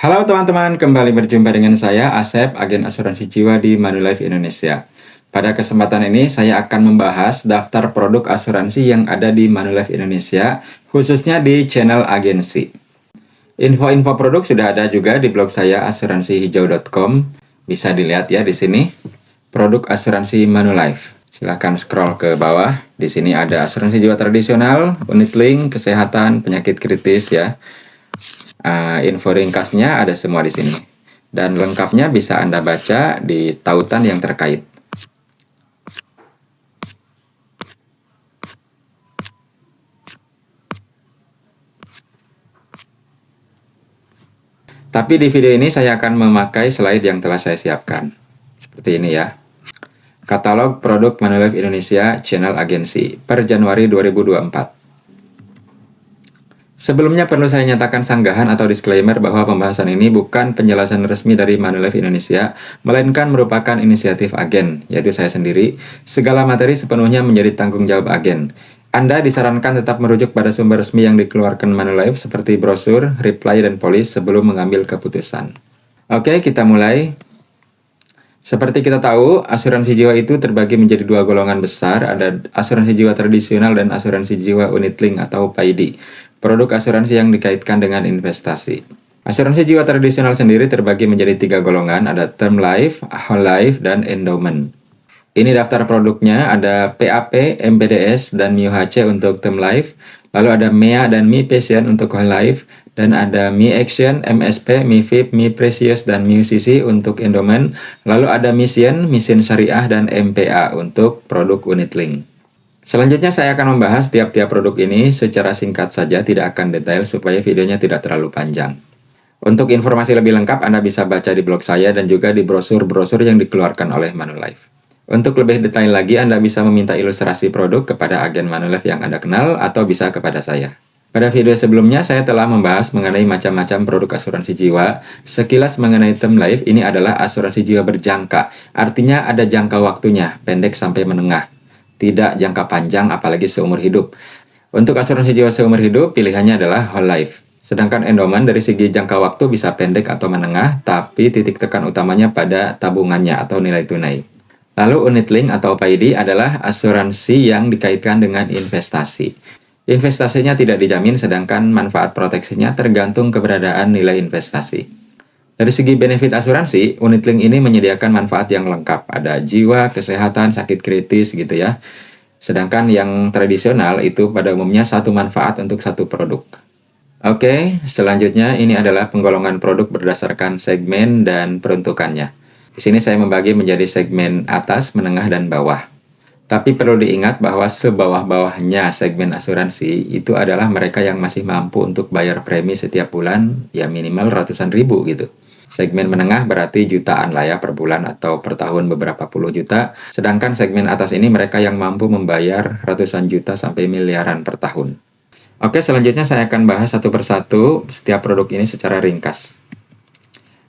Halo teman-teman, kembali berjumpa dengan saya Asep, agen asuransi jiwa di Manulife Indonesia. Pada kesempatan ini saya akan membahas daftar produk asuransi yang ada di Manulife Indonesia, khususnya di channel agensi. Info-info produk sudah ada juga di blog saya asuransihijau.com. Bisa dilihat ya di sini. Produk asuransi Manulife. Silahkan scroll ke bawah. Di sini ada asuransi jiwa tradisional, unit link, kesehatan, penyakit kritis ya. Info ringkasnya ada semua di sini. Dan lengkapnya bisa Anda baca di tautan yang terkait. Tapi di video ini saya akan memakai slide yang telah saya siapkan. Seperti ini ya. Katalog produk Manulife Indonesia channel agensi per Januari 2024. Sebelumnya perlu saya nyatakan sanggahan atau disclaimer bahwa pembahasan ini bukan penjelasan resmi dari Manulife Indonesia, melainkan merupakan inisiatif agen, yaitu saya sendiri. Segala materi sepenuhnya menjadi tanggung jawab agen. Anda disarankan tetap merujuk pada sumber resmi yang dikeluarkan Manulife seperti brosur, reply, dan polis sebelum mengambil keputusan. Oke, kita mulai. Seperti kita tahu, asuransi jiwa itu terbagi menjadi dua golongan besar, ada asuransi jiwa tradisional dan asuransi jiwa unit link atau PAID. Produk asuransi yang dikaitkan dengan investasi. Asuransi jiwa tradisional sendiri terbagi menjadi tiga golongan, ada term life, whole life, dan endowment. Ini daftar produknya, ada PAP, MPDS, dan MIUHC untuk term life, lalu ada MEA dan Mi Passion untuk whole life, dan ada Mi Action, MSP, Mi VIP, Mi Precious, dan MIUCC untuk endowment, lalu ada Mission Syariah, dan MPA untuk produk unit link. Selanjutnya saya akan membahas tiap-tiap produk ini secara singkat saja, tidak akan detail supaya videonya tidak terlalu panjang. Untuk informasi lebih lengkap Anda bisa baca di blog saya dan juga di brosur-brosur yang dikeluarkan oleh Manulife. Untuk lebih detail lagi Anda bisa meminta ilustrasi produk kepada agen Manulife yang Anda kenal atau bisa kepada saya. Pada video sebelumnya saya telah membahas mengenai macam-macam produk asuransi jiwa. Sekilas mengenai term life, ini adalah asuransi jiwa berjangka. Artinya ada jangka waktunya, pendek sampai menengah. Tidak jangka panjang apalagi seumur hidup. Untuk asuransi jiwa seumur hidup pilihannya adalah whole life. Sedangkan endowment dari segi jangka waktu bisa pendek atau menengah, tapi titik tekan utamanya pada tabungannya atau nilai tunai. Lalu unit link atau PAID adalah asuransi yang dikaitkan dengan investasi. Investasinya tidak dijamin sedangkan manfaat proteksinya tergantung keberadaan nilai investasi. Dari segi benefit asuransi, unit link ini menyediakan manfaat yang lengkap. Ada jiwa, kesehatan, sakit kritis gitu ya. Sedangkan yang tradisional itu pada umumnya satu manfaat untuk satu produk. Oke, selanjutnya ini adalah penggolongan produk berdasarkan segmen dan peruntukannya. Di sini saya membagi menjadi segmen atas, menengah, dan bawah. Tapi perlu diingat bahwa sebawah-bawahnya segmen asuransi itu adalah mereka yang masih mampu untuk bayar premi setiap bulan, ya minimal ratusan ribu gitu. Segmen menengah berarti jutaan lah ya per bulan atau per tahun beberapa puluh juta. Sedangkan segmen atas ini mereka yang mampu membayar ratusan juta sampai miliaran per tahun. Oke, selanjutnya saya akan bahas satu persatu setiap produk ini secara ringkas.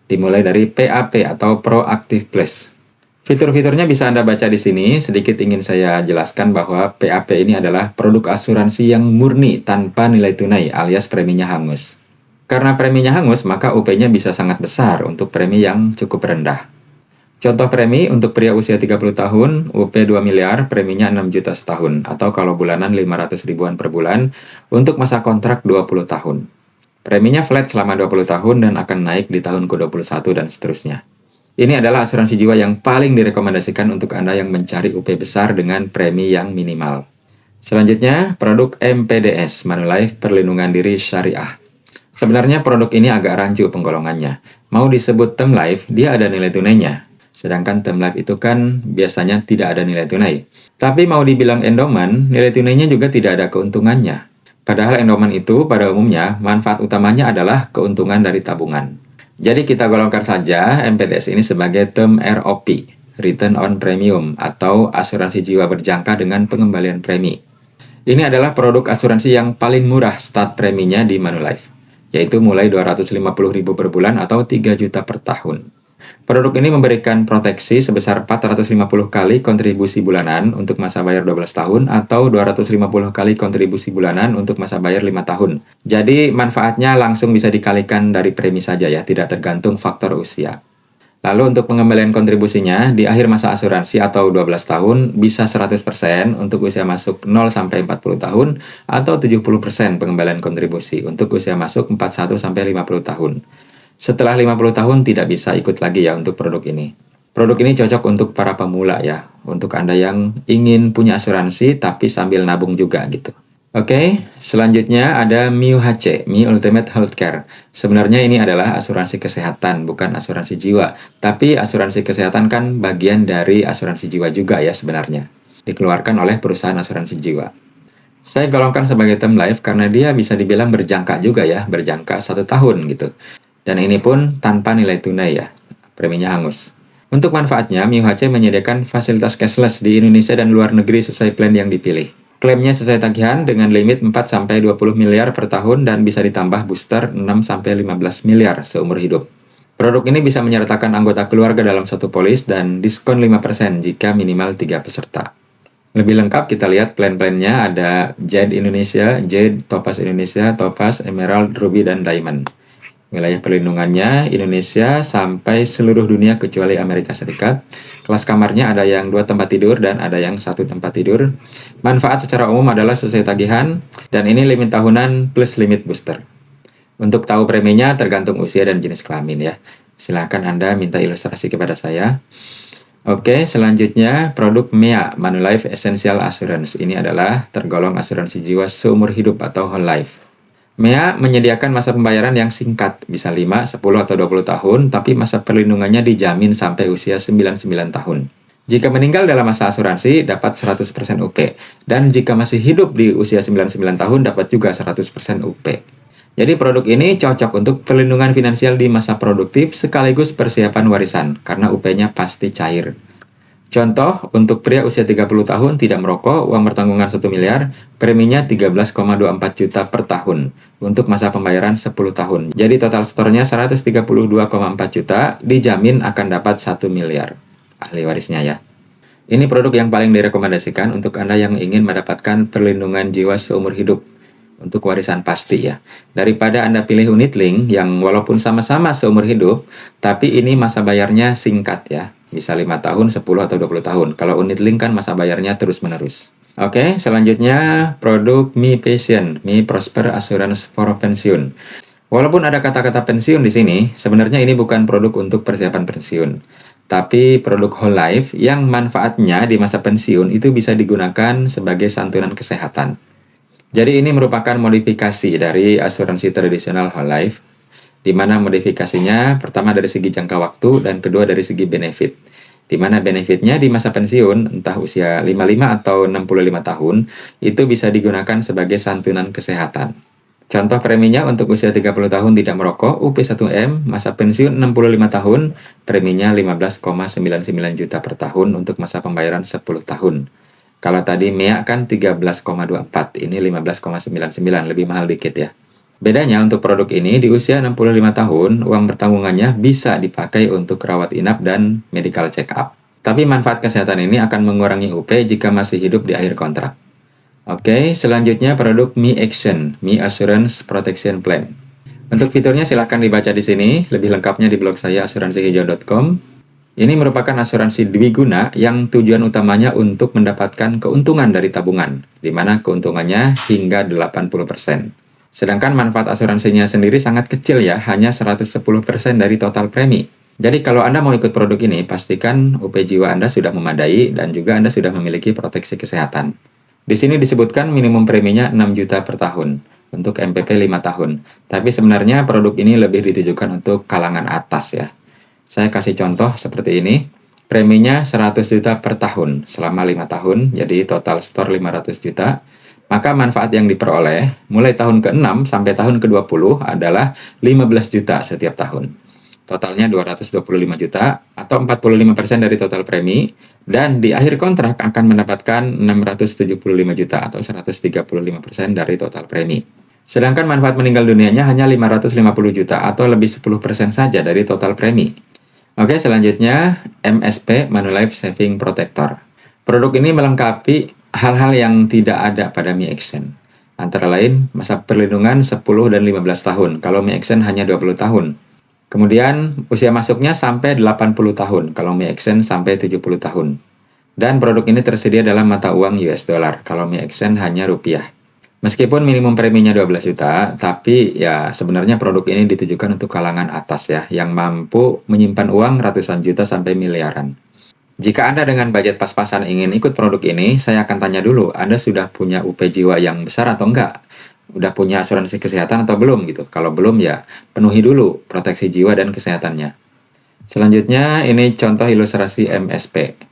Dimulai dari PAP atau Proactive Plus. Fitur-fiturnya bisa Anda baca di sini. Sedikit ingin saya jelaskan bahwa PAP ini adalah produk asuransi yang murni tanpa nilai tunai alias preminya hangus. Karena preminya hangus, maka UP-nya bisa sangat besar untuk premi yang cukup rendah. Contoh premi untuk pria usia 30 tahun, UP 2 miliar, preminya 6 juta setahun, atau kalau bulanan 500 ribuan per bulan, untuk masa kontrak 20 tahun. Preminya flat selama 20 tahun dan akan naik di tahun ke-21 dan seterusnya. Ini adalah asuransi jiwa yang paling direkomendasikan untuk Anda yang mencari UP besar dengan premi yang minimal. Selanjutnya, produk MPDS, Manulife Perlindungan Diri Syariah. Sebenarnya produk ini agak rancu penggolongannya. Mau disebut term life, dia ada nilai tunainya. Sedangkan term life itu kan biasanya tidak ada nilai tunai. Tapi mau dibilang endowment, nilai tunainya juga tidak ada keuntungannya. Padahal endowment itu pada umumnya manfaat utamanya adalah keuntungan dari tabungan. Jadi kita golongkan saja MPDS ini sebagai term ROP, Return on Premium, atau asuransi jiwa berjangka dengan pengembalian premi. Ini adalah produk asuransi yang paling murah start preminya di Manulife, yaitu mulai 250.000 per bulan atau 3 juta per tahun. Produk ini memberikan proteksi sebesar 450 kali kontribusi bulanan untuk masa bayar 12 tahun atau 250 kali kontribusi bulanan untuk masa bayar 5 tahun. Jadi manfaatnya langsung bisa dikalikan dari premi saja ya, tidak tergantung faktor usia. Lalu untuk pengembalian kontribusinya, di akhir masa asuransi atau 12 tahun bisa 100% untuk usia masuk 0 sampai 40 tahun atau 70% pengembalian kontribusi untuk usia masuk 41 sampai 50 tahun. Setelah 50 tahun tidak bisa ikut lagi ya untuk produk ini. Produk ini cocok untuk para pemula ya, untuk Anda yang ingin punya asuransi tapi sambil nabung juga gitu. Oke, selanjutnya ada MIUHC, Mi Ultimate Healthcare. Sebenarnya ini adalah asuransi kesehatan, bukan asuransi jiwa. Tapi asuransi kesehatan kan bagian dari asuransi jiwa juga ya sebenarnya. Dikeluarkan oleh perusahaan asuransi jiwa. Saya golongkan sebagai term life karena dia bisa dibilang berjangka juga ya, berjangka 1 tahun gitu. Dan ini pun tanpa nilai tunai ya, preminya hangus. Untuk manfaatnya, MIUHC menyediakan fasilitas cashless di Indonesia dan luar negeri sesuai plan yang dipilih. Klaimnya sesuai tagihan dengan limit 4-20 miliar per tahun dan bisa ditambah booster 6-15 miliar seumur hidup. Produk ini bisa menyertakan anggota keluarga dalam satu polis dan diskon 5% jika minimal 3 peserta. Lebih lengkap kita lihat plan-plannya ada Jade Indonesia, Jade, Topaz Indonesia, Topaz, Emerald, Ruby, dan Diamond. Wilayah perlindungannya Indonesia sampai seluruh dunia kecuali Amerika Serikat. Kelas kamarnya ada yang 2 tempat tidur dan ada yang 1 tempat tidur. Manfaat secara umum adalah sesuai tagihan dan ini limit tahunan plus limit booster. Untuk tahu preminya tergantung usia dan jenis kelamin ya. Silakan Anda minta ilustrasi kepada saya. Oke, selanjutnya produk MEA, Manulife Essential Assurance. Ini adalah tergolong asuransi jiwa seumur hidup atau whole life. MEA menyediakan masa pembayaran yang singkat, bisa 5, 10, atau 20 tahun, tapi masa perlindungannya dijamin sampai usia 99 tahun. Jika meninggal dalam masa asuransi, dapat 100% UP. Dan jika masih hidup di usia 99 tahun, dapat juga 100% UP. Jadi produk ini cocok untuk perlindungan finansial di masa produktif sekaligus persiapan warisan, karena UP-nya pasti cair. Contoh, untuk pria usia 30 tahun tidak merokok, uang bertanggungan 1 miliar, preminya 13,24 juta per tahun untuk masa pembayaran 10 tahun. Jadi total setornya 132,4 juta, dijamin akan dapat 1 miliar. Ahli warisnya ya. Ini produk yang paling direkomendasikan untuk Anda yang ingin mendapatkan perlindungan jiwa seumur hidup untuk warisan pasti ya. Daripada Anda pilih unit link yang walaupun sama-sama seumur hidup, tapi ini masa bayarnya singkat ya. Bisa 5 tahun, 10, atau 20 tahun. Kalau unit link kan masa bayarnya terus-menerus. Oke, selanjutnya produk Mi Pension, Mi Prosper Assurance for Pensiun. Walaupun ada kata-kata pensiun di sini, sebenarnya ini bukan produk untuk persiapan pensiun. Tapi produk whole life yang manfaatnya di masa pensiun itu bisa digunakan sebagai santunan kesehatan. Jadi ini merupakan modifikasi dari asuransi tradisional whole life, di mana modifikasinya pertama dari segi jangka waktu dan kedua dari segi benefit. Di mana benefitnya di masa pensiun, entah usia 55 atau 65 tahun, itu bisa digunakan sebagai santunan kesehatan. Contoh preminya untuk usia 30 tahun tidak merokok, UP1M, masa pensiun 65 tahun, preminya 15,99 juta per tahun untuk masa pembayaran 10 tahun. Kalau tadi MEA kan 13,24, ini 15,99, lebih mahal dikit ya. Bedanya untuk produk ini di usia 65 tahun, uang bertanggungannya bisa dipakai untuk rawat inap dan medical check up. Tapi manfaat kesehatan ini akan mengurangi UP jika masih hidup di akhir kontrak. Oke, selanjutnya produk Mi Action, Mi Assurance Protection Plan. Untuk fiturnya silahkan dibaca di sini, lebih lengkapnya di blog saya asuransihijau.com. Ini merupakan asuransi dwiguna yang tujuan utamanya untuk mendapatkan keuntungan dari tabungan, di mana keuntungannya hingga 80%. Sedangkan manfaat asuransinya sendiri sangat kecil ya, hanya 110% dari total premi. Jadi kalau Anda mau ikut produk ini, pastikan UP jiwa Anda sudah memadai dan juga Anda sudah memiliki proteksi kesehatan. Di sini disebutkan minimum preminya 6 juta per tahun untuk MPP 5 tahun. Tapi sebenarnya produk ini lebih ditujukan untuk kalangan atas ya. Saya kasih contoh seperti ini. Preminya 100 juta per tahun selama 5 tahun, jadi total store 500 juta. Maka manfaat yang diperoleh mulai tahun ke-6 sampai tahun ke-20 adalah 15 juta setiap tahun. Totalnya 225 juta atau 45% dari total premi, dan di akhir kontrak akan mendapatkan 675 juta atau 135% dari total premi. Sedangkan manfaat meninggal dunianya hanya 550 juta atau lebih 10% saja dari total premi. Oke, selanjutnya MSP Manulife Saving Protector. Produk ini melengkapi hal-hal yang tidak ada pada Mi Accent. Antara lain, masa perlindungan 10 dan 15 tahun, kalau Mi Accent hanya 20 tahun. Kemudian, usia masuknya sampai 80 tahun, kalau Mi Accent sampai 70 tahun. Dan produk ini tersedia dalam mata uang US dollar, kalau Mi Accent hanya rupiah. Meskipun minimum preminya 12 juta, tapi ya sebenarnya produk ini ditujukan untuk kalangan atas ya, yang mampu menyimpan uang ratusan juta sampai miliaran. Jika Anda dengan budget pas-pasan ingin ikut produk ini, saya akan tanya dulu, Anda sudah punya UP jiwa yang besar atau enggak? Udah punya asuransi kesehatan atau belum gitu? Kalau belum ya, penuhi dulu proteksi jiwa dan kesehatannya. Selanjutnya, ini contoh ilustrasi MSP.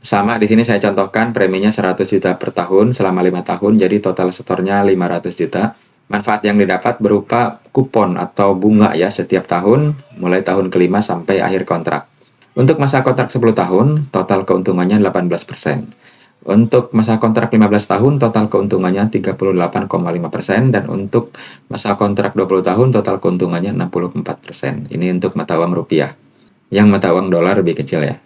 Sama, di sini saya contohkan preminya 100 juta per tahun selama 5 tahun, jadi total setornya 500 juta. Manfaat yang didapat berupa kupon atau bunga ya setiap tahun, mulai tahun kelima sampai akhir kontrak. Untuk masa kontrak 10 tahun, total keuntungannya 18%. Untuk masa kontrak 15 tahun, total keuntungannya 38,5%. Dan untuk masa kontrak 20 tahun, total keuntungannya 64%. Ini untuk mata uang rupiah. Yang mata uang dolar lebih kecil ya.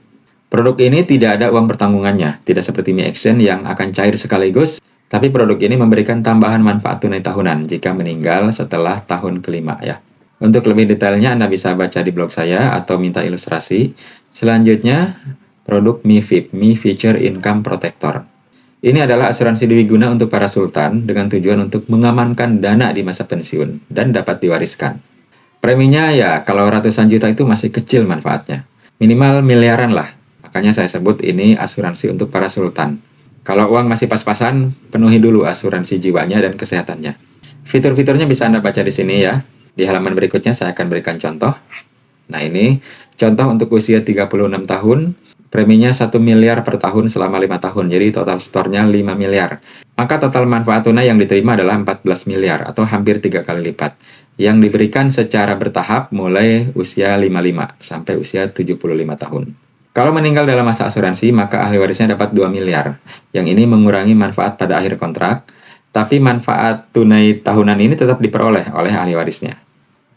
Produk ini tidak ada uang pertanggungannya, tidak seperti Mi Accent yang akan cair sekaligus, tapi produk ini memberikan tambahan manfaat tunai tahunan jika meninggal setelah tahun kelima ya. Untuk lebih detailnya Anda bisa baca di blog saya atau minta ilustrasi. Selanjutnya, produk MiFIP, Mi Future Income Protector. Ini adalah asuransi dwiguna untuk para sultan dengan tujuan untuk mengamankan dana di masa pensiun dan dapat diwariskan. Preminya ya kalau ratusan juta itu masih kecil manfaatnya, minimal miliaran lah. Makanya saya sebut ini asuransi untuk para sultan. Kalau uang masih pas-pasan, penuhi dulu asuransi jiwanya dan kesehatannya. Fitur-fiturnya bisa Anda baca di sini ya. Di halaman berikutnya saya akan berikan contoh. Nah ini, contoh untuk usia 36 tahun, preminya 1 miliar per tahun selama 5 tahun, jadi total setornya 5 miliar. Maka total manfaat tunai yang diterima adalah 14 miliar atau hampir 3 kali lipat. Yang diberikan secara bertahap mulai usia 55 sampai usia 75 tahun. Kalau meninggal dalam masa asuransi, maka ahli warisnya dapat 2 miliar. Yang ini mengurangi manfaat pada akhir kontrak, tapi manfaat tunai tahunan ini tetap diperoleh oleh ahli warisnya.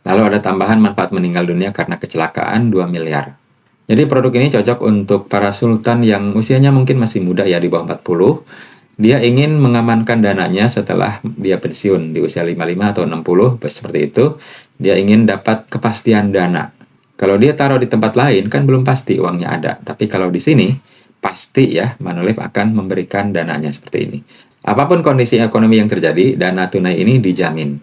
Lalu ada tambahan manfaat meninggal dunia karena kecelakaan 2 miliar. Jadi produk ini cocok untuk para sultan yang usianya mungkin masih muda ya, di bawah 40. Dia ingin mengamankan dananya setelah dia pensiun di usia 55 atau 60, seperti itu. Dia ingin dapat kepastian dana. Kalau dia taruh di tempat lain kan belum pasti uangnya ada. Tapi kalau di sini pasti ya Manulife akan memberikan dananya seperti ini. Apapun kondisi ekonomi yang terjadi, dana tunai ini dijamin.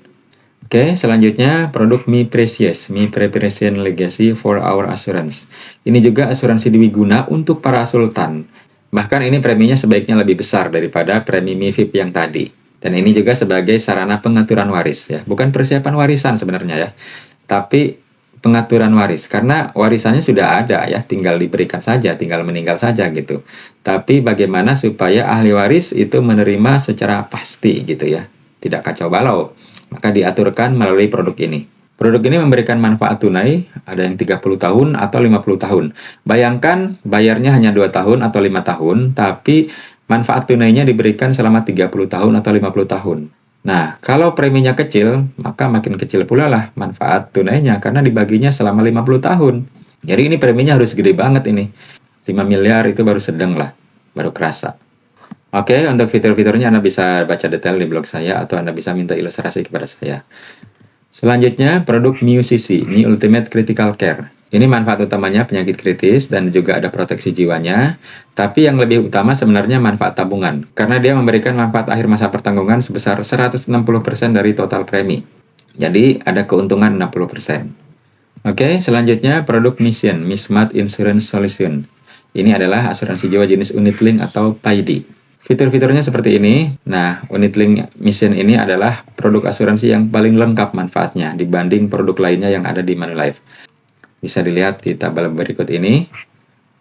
Oke, selanjutnya produk Mi Precious, Mi Preparation Legacy for Our Assurance. Ini juga asuransi dwiguna untuk para sultan. Bahkan ini preminya sebaiknya lebih besar daripada premi MiFIP yang tadi. Dan ini juga sebagai sarana pengaturan waris ya, bukan persiapan warisan sebenarnya ya. Tapi pengaturan waris, karena warisannya sudah ada ya, tinggal diberikan saja, tinggal meninggal saja gitu. Tapi bagaimana supaya ahli waris itu menerima secara pasti gitu ya, tidak kacau balau, maka diaturkan melalui produk ini. Produk ini memberikan manfaat tunai, ada yang 30 tahun atau 50 tahun. Bayangkan bayarnya hanya 2 tahun atau 5 tahun, tapi manfaat tunainya diberikan selama 30 tahun atau 50 tahun. Nah, kalau preminya kecil, maka makin kecil pula lah manfaat tunainya karena dibaginya selama 50 tahun. Jadi ini preminya harus gede banget ini. 5 miliar itu baru sedang lah, baru kerasa. Oke, untuk fitur-fiturnya Anda bisa baca detail di blog saya atau Anda bisa minta ilustrasi kepada saya. Selanjutnya, produk MiUCC, Mi Ultimate Critical Care. Ini manfaat utamanya penyakit kritis dan juga ada proteksi jiwanya. Tapi yang lebih utama sebenarnya manfaat tabungan. Karena dia memberikan manfaat akhir masa pertanggungan sebesar 160% dari total premi. Jadi ada keuntungan 60%. Oke, selanjutnya produk Mission, Mi Smart Insurance Solution. Ini adalah asuransi jiwa jenis unit link atau PAID. Fitur-fiturnya seperti ini. Nah, unit link Mission ini adalah produk asuransi yang paling lengkap manfaatnya dibanding produk lainnya yang ada di Manulife. Bisa dilihat di tabel berikut ini.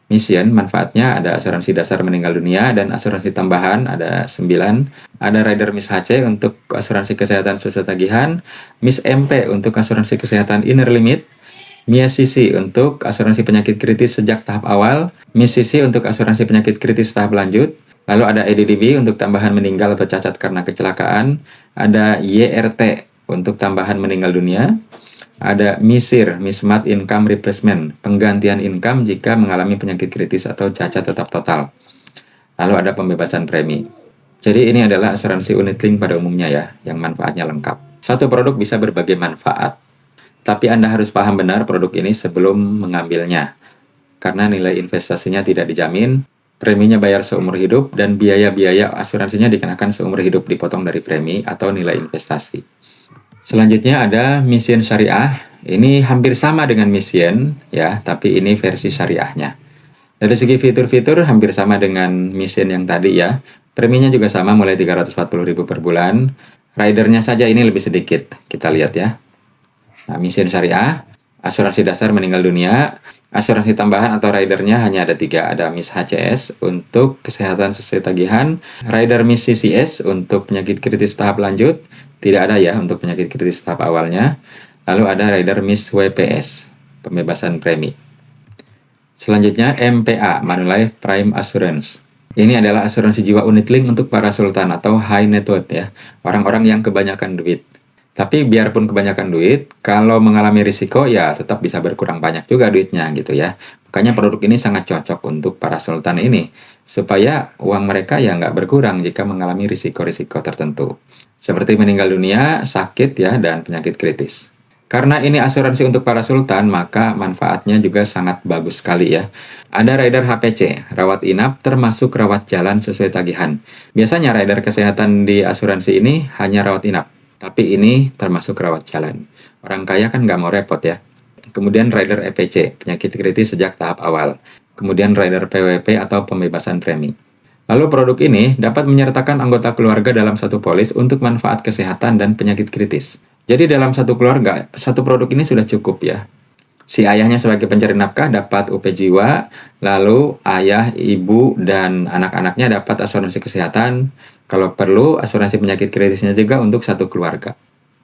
Mission manfaatnya ada asuransi dasar meninggal dunia dan asuransi tambahan ada 9. Ada rider Miss HC untuk asuransi kesehatan susah tagihan, Miss MP untuk asuransi kesehatan inner limit, Miss CC untuk asuransi penyakit kritis sejak tahap awal, Miss CC untuk asuransi penyakit kritis tahap lanjut. Lalu ada EDDB untuk tambahan meninggal atau cacat karena kecelakaan, ada YRT untuk tambahan meninggal dunia, Ada MISIR, Mismatch Income Replacement, penggantian income jika mengalami penyakit kritis atau cacat tetap total. Lalu ada pembebasan premi. Jadi ini adalah asuransi unit link pada umumnya ya, yang manfaatnya lengkap. Satu produk bisa berbagai manfaat, tapi Anda harus paham benar produk ini sebelum mengambilnya. Karena nilai investasinya tidak dijamin, preminya bayar seumur hidup, dan biaya-biaya asuransinya dikenakan seumur hidup dipotong dari premi atau nilai investasi. Selanjutnya ada Mission Syariah. Ini hampir sama dengan Mission ya, tapi ini versi syariahnya. Dari segi fitur-fitur hampir sama dengan Mission yang tadi ya. Preminya juga sama, mulai 340.000 per bulan. Ridernya saja ini lebih sedikit. Kita lihat ya. Nah, Mission Syariah, asuransi dasar meninggal dunia, asuransi tambahan atau ridernya hanya ada 3. Ada MIS HCS untuk kesehatan sesuai tagihan, rider MIS CCS untuk penyakit kritis tahap lanjut, tidak ada ya untuk penyakit kritis tahap awalnya. Lalu ada rider MIS WPS, pembebasan premi. Selanjutnya MPA, Manulife Prime Assurance. Ini adalah asuransi jiwa unit link untuk para sultan atau high net worth ya, orang-orang yang kebanyakan duit. Tapi biarpun kebanyakan duit, kalau mengalami risiko ya tetap bisa berkurang banyak juga duitnya gitu ya. Makanya produk ini sangat cocok untuk para sultan ini, supaya uang mereka ya nggak berkurang jika mengalami risiko-risiko tertentu. Seperti meninggal dunia, sakit ya, dan penyakit kritis. Karena ini asuransi untuk para sultan, maka manfaatnya juga sangat bagus sekali ya. Ada rider HPC, rawat inap termasuk rawat jalan sesuai tagihan. Biasanya rider kesehatan di asuransi ini hanya rawat inap, tapi ini termasuk rawat jalan. Orang kaya kan nggak mau repot ya. Kemudian rider EPC, penyakit kritis sejak tahap awal. Kemudian rider PWP atau pembebasan premi. Lalu produk ini dapat menyertakan anggota keluarga dalam satu polis untuk manfaat kesehatan dan penyakit kritis. Jadi dalam satu keluarga, satu produk ini sudah cukup ya. Si ayahnya sebagai pencari nafkah dapat UP jiwa, lalu ayah, ibu, dan anak-anaknya dapat asuransi kesehatan. Kalau perlu, asuransi penyakit kritisnya juga untuk satu keluarga.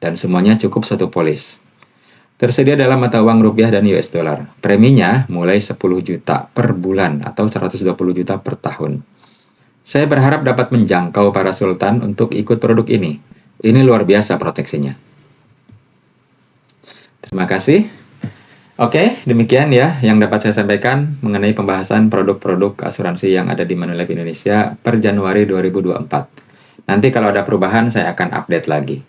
Dan semuanya cukup satu polis. Tersedia dalam mata uang rupiah dan US dollar. Preminya mulai 10 juta per bulan atau 120 juta per tahun. Saya berharap dapat menjangkau para sultan untuk ikut produk ini. Ini luar biasa proteksinya. Terima kasih. Oke, demikian ya yang dapat saya sampaikan mengenai pembahasan produk-produk asuransi yang ada di Manulife Indonesia per Januari 2024. Nanti kalau ada perubahan saya akan update lagi.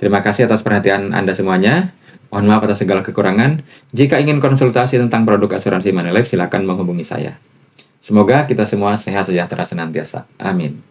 Terima kasih atas perhatian Anda semuanya. Mohon maaf atas segala kekurangan. Jika ingin konsultasi tentang produk asuransi Manulife, silakan menghubungi saya. Semoga kita semua sehat sejahtera senantiasa. Amin.